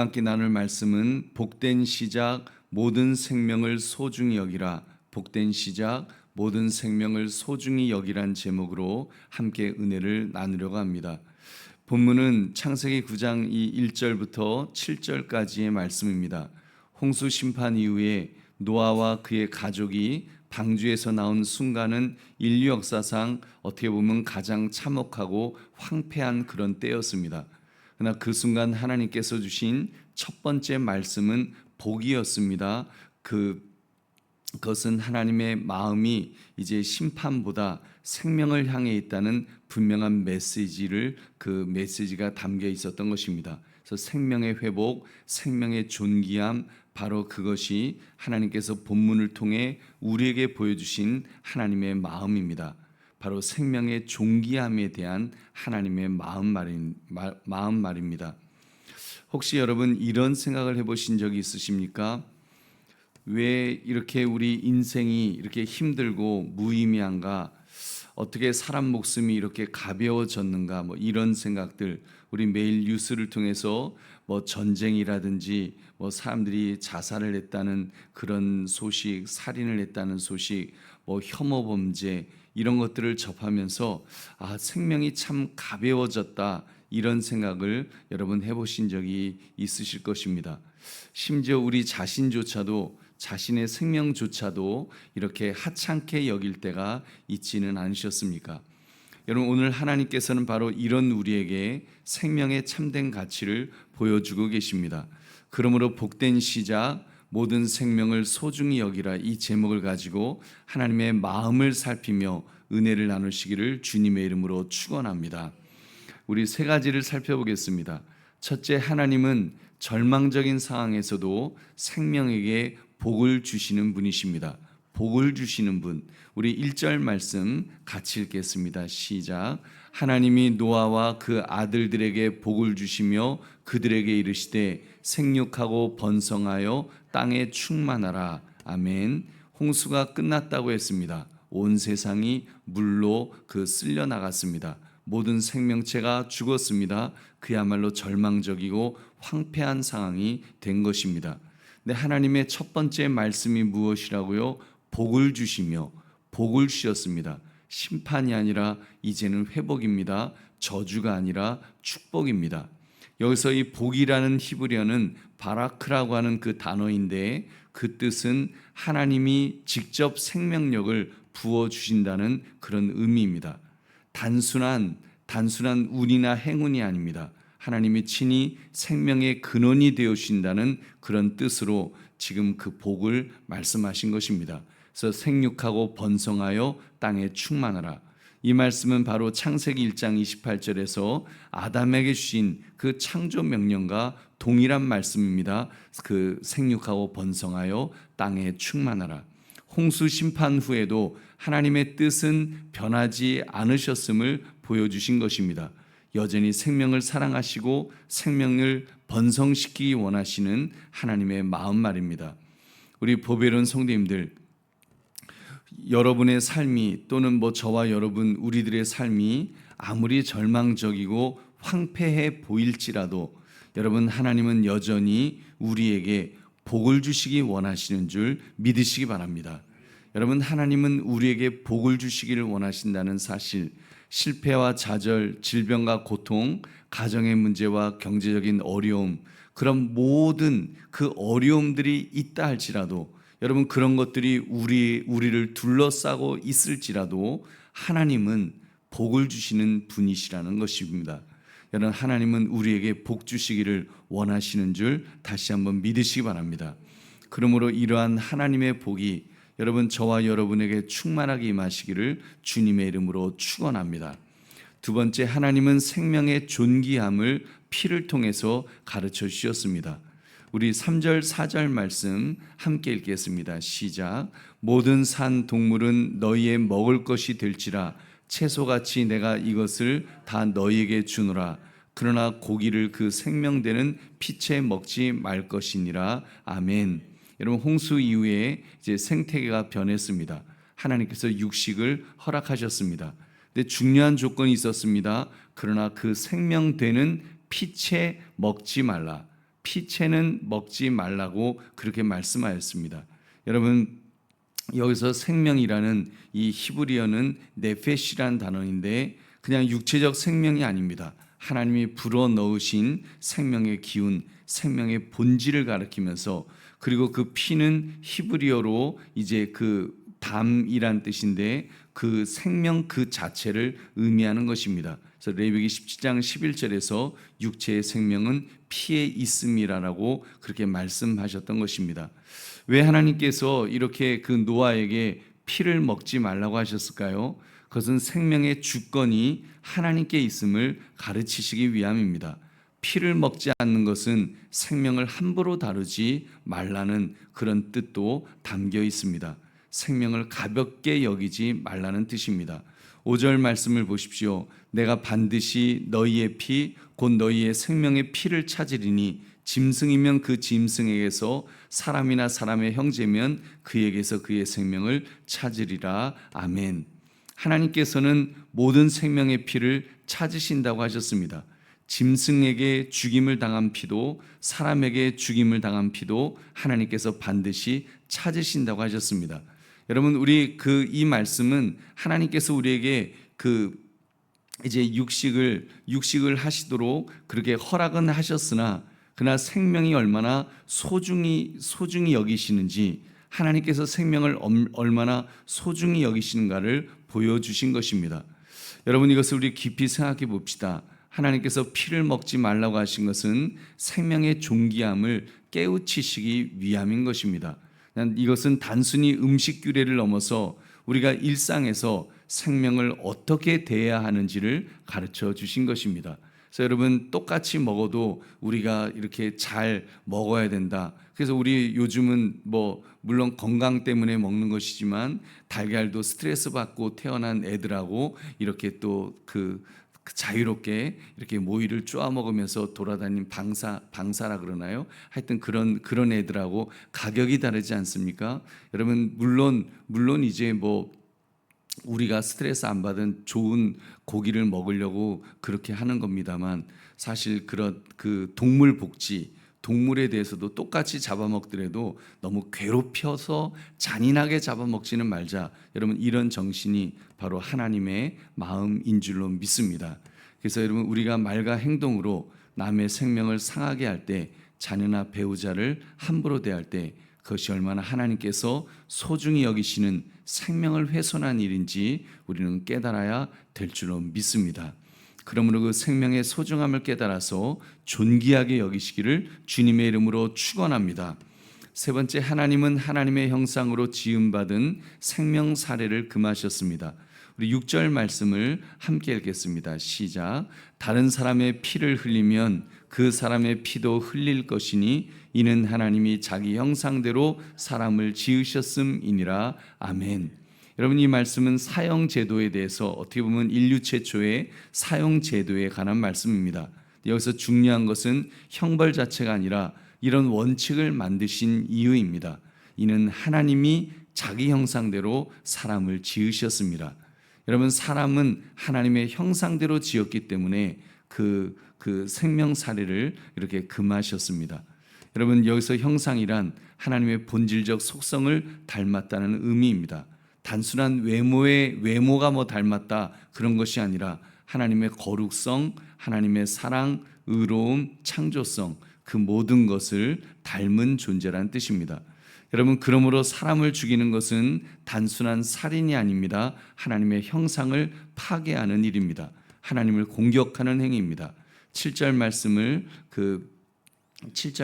함께 나눌 말씀은 복된 시작 모든 생명을 소중히 여기라. 복된 시작 모든 생명을 소중히 여기란 제목으로 함께 은혜를 나누려고 합니다. 본문은 창세기 9장 이 1절부터 7절까지의 말씀입니다. 홍수 심판 이후에 노아와 그의 가족이 방주에서 나온 순간은 인류 역사상 어떻게 보면 가장 참혹하고 황폐한 그런 때였습니다. 그러나 그 순간 하나님께서 주신 첫 번째 말씀은 복이었습니다. 그것은 하나님의 마음이 이제 심판보다 생명을 향해 있다는 분명한 그 메시지가 담겨 있었던 것입니다. 그래서 생명의 회복, 생명의 존귀함, 바로 그것이 하나님께서 본문을 통해 우리에게 보여주신 하나님의 마음입니다. 바로 생명의 존귀함에 대한 하나님의 마음 말입니다. 혹시 여러분 이런 생각을 해보신 적이 있으십니까? 왜 이렇게 우리 인생이 이렇게 힘들고 무의미한가? 어떻게 사람 목숨이 이렇게 가벼워졌는가? 이런 생각들, 우리 매일 뉴스를 통해서 전쟁이라든지 사람들이 자살을 했다는 그런 소식, 살인을 했다는 소식, 혐오 범죄 이런 것들을 접하면서 생명이 참 가벼워졌다, 이런 생각을 여러분 해보신 적이 있으실 것입니다. 심지어 우리 자신조차도, 자신의 생명조차도 이렇게 하찮게 여길 때가 있지는 않으셨습니까? 여러분, 오늘 하나님께서는 바로 이런 우리에게 생명의 참된 가치를 보여주고 계십니다. 그러므로 복된 시작 모든 생명을 소중히 여기라, 이 제목을 가지고 하나님의 마음을 살피며 은혜를 나누시기를 주님의 이름으로 축원합니다. 우리 세 가지를 살펴보겠습니다. 첫째, 하나님은 절망적인 상황에서도 생명에게 복을 주시는 분이십니다. 복을 주시는 분. 우리 1절 말씀 같이 읽겠습니다. 시작. 하나님이 노아와 그 아들들에게 복을 주시며 그들에게 이르시되 생육하고 번성하여 땅에 충만하라. 아멘. 홍수가 끝났다고 했습니다. 온 세상이 물로 쓸려 나갔습니다. 모든 생명체가 죽었습니다. 그야말로 절망적이고 황폐한 상황이 된 것입니다. 근데 하나님의 첫 번째 말씀이 무엇이라고요? 복을 주시며, 복을 주셨습니다. 심판이 아니라 이제는 회복입니다. 저주가 아니라 축복입니다. 여기서 이 복이라는 히브리어는 바라크라고 하는 그 단어인데, 그 뜻은 하나님이 직접 생명력을 부어주신다는 그런 의미입니다. 단순한 운이나 행운이 아닙니다. 하나님이 친히 생명의 근원이 되어주신다는 그런 뜻으로 지금 그 복을 말씀하신 것입니다. 그래서 생육하고 번성하여 땅에 충만하라. 이 말씀은 바로 창세기 1장 28절에서 아담에게 주신 그 창조 명령과 동일한 말씀입니다. 그 생육하고 번성하여 땅에 충만하라. 홍수 심판 후에도 하나님의 뜻은 변하지 않으셨음을 보여주신 것입니다. 여전히 생명을 사랑하시고 생명을 번성시키기 원하시는 하나님의 마음 말입니다. 우리 보배로운 성도님들, 여러분의 삶이 또는 저와 여러분 우리들의 삶이 아무리 절망적이고 황폐해 보일지라도 여러분, 하나님은 여전히 우리에게 복을 주시기 원하시는 줄 믿으시기 바랍니다. 여러분, 하나님은 우리에게 복을 주시기를 원하신다는 사실, 실패와 좌절, 질병과 고통, 가정의 문제와 경제적인 어려움, 그런 모든 그 어려움들이 있다 할지라도, 여러분, 그런 것들이 우리를 둘러싸고 있을지라도 하나님은 복을 주시는 분이시라는 것입니다. 여러분, 하나님은 우리에게 복 주시기를 원하시는 줄 다시 한번 믿으시기 바랍니다. 그러므로 이러한 하나님의 복이 여러분, 저와 여러분에게 충만하게 임하시기를 주님의 이름으로 축원합니다. 두 번째, 하나님은 생명의 존귀함을 피를 통해서 가르쳐 주셨습니다. 우리 3절 4절 말씀 함께 읽겠습니다. 시작. 모든 산 동물은 너희의 먹을 것이 될지라 채소같이 내가 이것을 다 너희에게 주노라. 그러나 고기를 그 생명되는 피채 먹지 말 것이니라. 아멘. 여러분, 홍수 이후에 이제 생태계가 변했습니다. 하나님께서 육식을 허락하셨습니다. 근데 중요한 조건이 있었습니다. 그러나 그 생명되는 피채 먹지 말라. 피채는 먹지 말라고 그렇게 말씀하였습니다. 여러분, 여기서 생명이라는 이 히브리어는 네페시라는 단어인데 그냥 육체적 생명이 아닙니다. 하나님이 불어넣으신 생명의 기운, 생명의 본질을 가리키면서, 그리고 그 피는 히브리어로 이제 그 담이란 뜻인데 그 생명 그 자체를 의미하는 것입니다. 그래서 레위기 17장 11절에서 육체의 생명은 피에 있음이라고 그렇게 말씀하셨던 것입니다. 왜 하나님께서 이렇게 그 노아에게 피를 먹지 말라고 하셨을까요? 그것은 생명의 주권이 하나님께 있음을 가르치시기 위함입니다. 피를 먹지 않는 것은 생명을 함부로 다루지 말라는 그런 뜻도 담겨 있습니다. 생명을 가볍게 여기지 말라는 뜻입니다. 5절 말씀을 보십시오. 내가 반드시 너희의 피, 곧 너희의 생명의 피를 찾으리니 짐승이면 그 짐승에게서, 사람이나 사람의 형제면 그에게서 그의 생명을 찾으리라. 아멘. 하나님께서는 모든 생명의 피를 찾으신다고 하셨습니다. 짐승에게 죽임을 당한 피도, 사람에게 죽임을 당한 피도 하나님께서 반드시 찾으신다고 하셨습니다. 여러분, 우리 이 말씀은 하나님께서 우리에게 이제 육식을 하시도록 그렇게 허락은 하셨으나, 그러나 생명이 얼마나 소중히 여기시는지, 하나님께서 생명을 얼마나 소중히 여기시는가를 보여주신 것입니다. 여러분, 이것을 우리 깊이 생각해 봅시다. 하나님께서 피를 먹지 말라고 하신 것은 생명의 존귀함을 깨우치시기 위함인 것입니다. 이것은 단순히 음식 규례를 넘어서 우리가 일상에서 생명을 어떻게 대해야 하는지를 가르쳐 주신 것입니다. 그래서 여러분, 똑같이 먹어도 우리가 이렇게 잘 먹어야 된다. 그래서 우리 요즘은 물론 건강 때문에 먹는 것이지만 달걀도 스트레스 받고 태어난 애들하고 이렇게 또 자유롭게 이렇게 모이를 쪼아 먹으면서 돌아다니는 방사라 그러나요? 하여튼 그런 애들하고 가격이 다르지 않습니까? 여러분, 물론 이제 우리가 스트레스 안 받은 좋은 고기를 먹으려고 그렇게 하는 겁니다만, 사실 그런 동물 복지, 동물에 대해서도 똑같이 잡아먹더라도 너무 괴롭혀서 잔인하게 잡아먹지는 말자. 여러분, 이런 정신이 바로 하나님의 마음인 줄로 믿습니다. 그래서 여러분, 우리가 말과 행동으로 남의 생명을 상하게 할 때, 자녀나 배우자를 함부로 대할 때, 그것이 얼마나 하나님께서 소중히 여기시는 생명을 훼손한 일인지 우리는 깨달아야 될 줄로 믿습니다. 그러므로 그 생명의 소중함을 깨달아서 존귀하게 여기시기를 주님의 이름으로 축원합니다. 세 번째, 하나님은 하나님의 형상으로 지음받은 생명 사례를 금하셨습니다. 우리 6절 말씀을 함께 읽겠습니다. 시작. 다른 사람의 피를 흘리면 그 사람의 피도 흘릴 것이니 이는 하나님이 자기 형상대로 사람을 지으셨음이니라. 아멘. 여러분, 이 말씀은 사형 제도에 대해서, 어떻게 보면 인류 최초의 사형 제도에 관한 말씀입니다. 여기서 중요한 것은 형벌 자체가 아니라 이런 원칙을 만드신 이유입니다. 이는 하나님이 자기 형상대로 사람을 지으셨습니다. 여러분, 사람은 하나님의 형상대로 지었기 때문에 그 생명 사례를 이렇게 금하셨습니다. 여러분, 여기서 형상이란 하나님의 본질적 속성을 닮았다는 의미입니다. 단순한 외모가 닮았다 그런 것이 아니라 하나님의 거룩성, 하나님의 사랑, 의로움, 창조성, 그 모든 것을 닮은 존재라는 뜻입니다. 여러분, 그러므로 사람을 죽이는 것은 단순한 살인이 아닙니다. 하나님의 형상을 파괴하는 일입니다. 하나님을 공격하는 행위입니다. 7절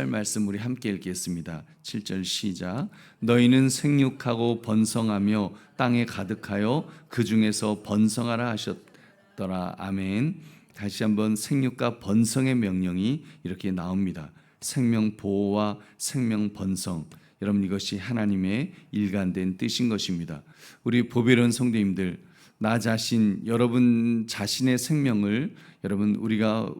말씀 우리 함께 읽겠습니다. 7절 시작. 너희는 생육하고 번성하며 땅에 가득하여 그 중에서 번성하라 하셨더라. 아멘. 다시 한번 생육과 번성의 명령이 이렇게 나옵니다. 생명 보호와 생명 번성. 여러분, 이것이 하나님의 일관된 뜻인 것입니다. 우리 보배로운 성도님들, 여러분 자신의 생명을 여러분, 우리가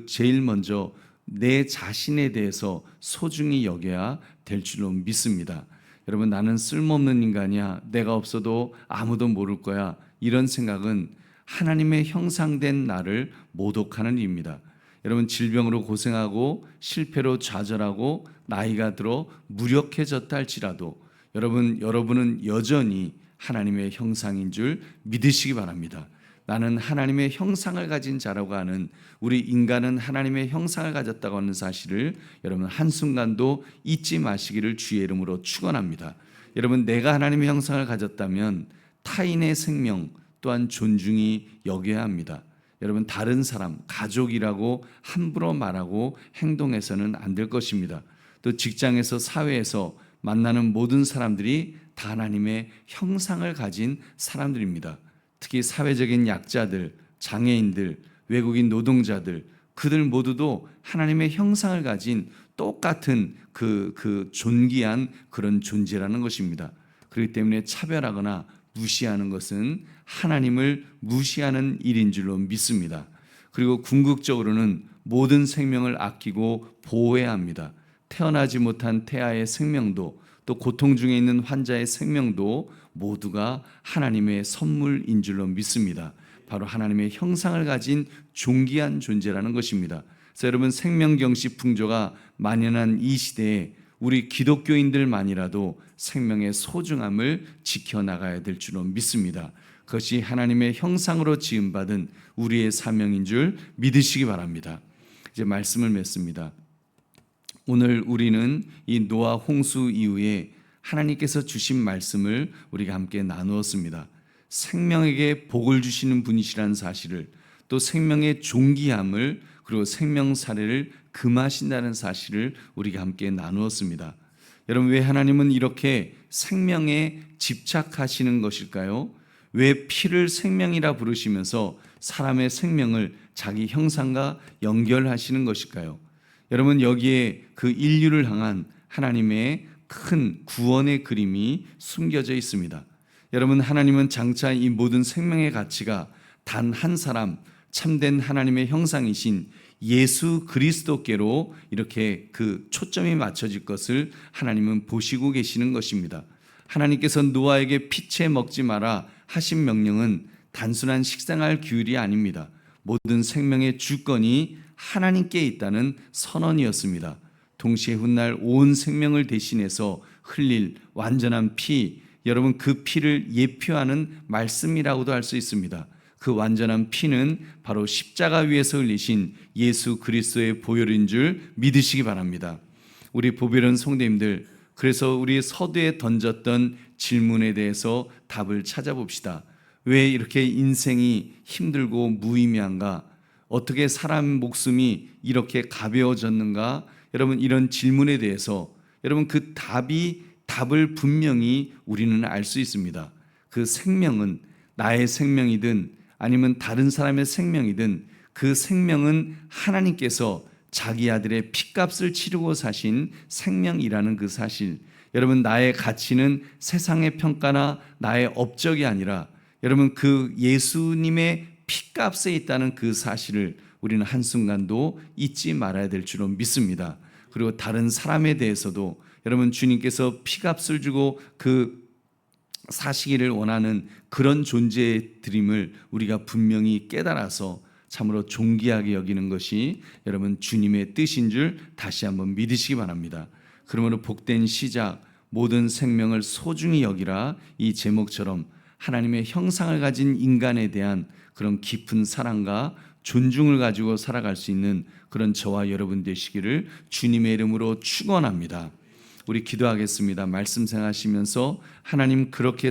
제일 먼저 내 자신에 대해서 소중히 여겨야 될 줄로 믿습니다. 여러분, 나는 쓸모없는 인간이야, 내가 없어도 아무도 모를 거야, 이런 생각은 하나님의 형상된 나를 모독하는 일입니다. 여러분 질병으로 고생하고 실패로 좌절하고 나이가 들어 무력해졌다 할지라도 여러분은 여전히 하나님의 형상인 줄 믿으시기 바랍니다. 나는 하나님의 형상을 가진 자라고 하는, 우리 인간은 하나님의 형상을 가졌다고 하는 사실을 여러분 한순간도 잊지 마시기를 주의 이름으로 축원합니다. 여러분, 내가 하나님의 형상을 가졌다면 타인의 생명 또한 존중이 여겨야 합니다. 여러분, 다른 사람, 가족이라고 함부로 말하고 행동해서는 안 될 것입니다. 또 직장에서, 사회에서 만나는 모든 사람들이 다 하나님의 형상을 가진 사람들입니다. 특히 사회적인 약자들, 장애인들, 외국인 노동자들, 그들 모두도 하나님의 형상을 가진 똑같은 그 존귀한 그런 존재라는 것입니다. 그렇기 때문에 차별하거나 무시하는 것은 하나님을 무시하는 일인 줄로 믿습니다. 그리고 궁극적으로는 모든 생명을 아끼고 보호해야 합니다. 태어나지 못한 태아의 생명도, 또 고통 중에 있는 환자의 생명도 모두가 하나님의 선물인 줄로 믿습니다. 바로 하나님의 형상을 가진 존귀한 존재라는 것입니다. 그래서 여러분, 생명경시 풍조가 만연한 이 시대에 우리 기독교인들만이라도 생명의 소중함을 지켜나가야 될 줄로 믿습니다. 그것이 하나님의 형상으로 지음받은 우리의 사명인 줄 믿으시기 바랍니다. 이제 말씀을 맺습니다. 오늘 우리는 이 노아 홍수 이후에 하나님께서 주신 말씀을 우리가 함께 나누었습니다. 생명에게 복을 주시는 분이시라는 사실을, 또 생명의 존귀함을, 그리고 생명 사례를 금하신다는 사실을 우리가 함께 나누었습니다. 여러분, 왜 하나님은 이렇게 생명에 집착하시는 것일까요? 왜 피를 생명이라 부르시면서 사람의 생명을 자기 형상과 연결하시는 것일까요? 여러분, 여기에 그 인류를 향한 하나님의 큰 구원의 그림이 숨겨져 있습니다. 여러분, 하나님은 장차 이 모든 생명의 가치가 단 한 사람, 참된 하나님의 형상이신 예수 그리스도께로 이렇게 그 초점이 맞춰질 것을 하나님은 보시고 계시는 것입니다. 하나님께서 노아에게 피채 먹지 마라 하신 명령은 단순한 식생활 규율이 아닙니다. 모든 생명의 주권이 하나님께 있다는 선언이었습니다. 동시에 훗날 온 생명을 대신해서 흘릴 완전한 피, 여러분, 그 피를 예표하는 말씀이라고도 할 수 있습니다. 그 완전한 피는 바로 십자가 위에서 흘리신 예수 그리스도의 보혈인 줄 믿으시기 바랍니다. 우리 보배로운 성도님들, 그래서 우리 서두에 던졌던 질문에 대해서 답을 찾아봅시다. 왜 이렇게 인생이 힘들고 무의미한가? 어떻게 사람 목숨이 이렇게 가벼워졌는가? 여러분, 이런 질문에 대해서 여러분 그 답을 분명히 우리는 알 수 있습니다. 그 생명은 나의 생명이든 아니면 다른 사람의 생명이든 그 생명은 하나님께서 자기 아들의 피값을 치르고 사신 생명이라는 그 사실, 여러분, 나의 가치는 세상의 평가나 나의 업적이 아니라 여러분 그 예수님의 피값에 있다는 그 사실을 우리는 한순간도 잊지 말아야 될 줄로 믿습니다. 그리고 다른 사람에 대해서도 여러분 주님께서 피값을 주고 그 사시기를 원하는 그런 존재들임을 우리가 분명히 깨달아서 참으로 존귀하게 여기는 것이 여러분 주님의 뜻인 줄 다시 한번 믿으시기 바랍니다. 그러므로 복된 시작, 모든 생명을 소중히 여기라, 이 제목처럼 하나님의 형상을 가진 인간에 대한 그런 깊은 사랑과 존중을 가지고 살아갈 수 있는 그런 저와 여러분 되시기를 주님의 이름으로 축원합니다. 우리 기도하겠습니다. 말씀 생각하시면서 하나님, 그렇게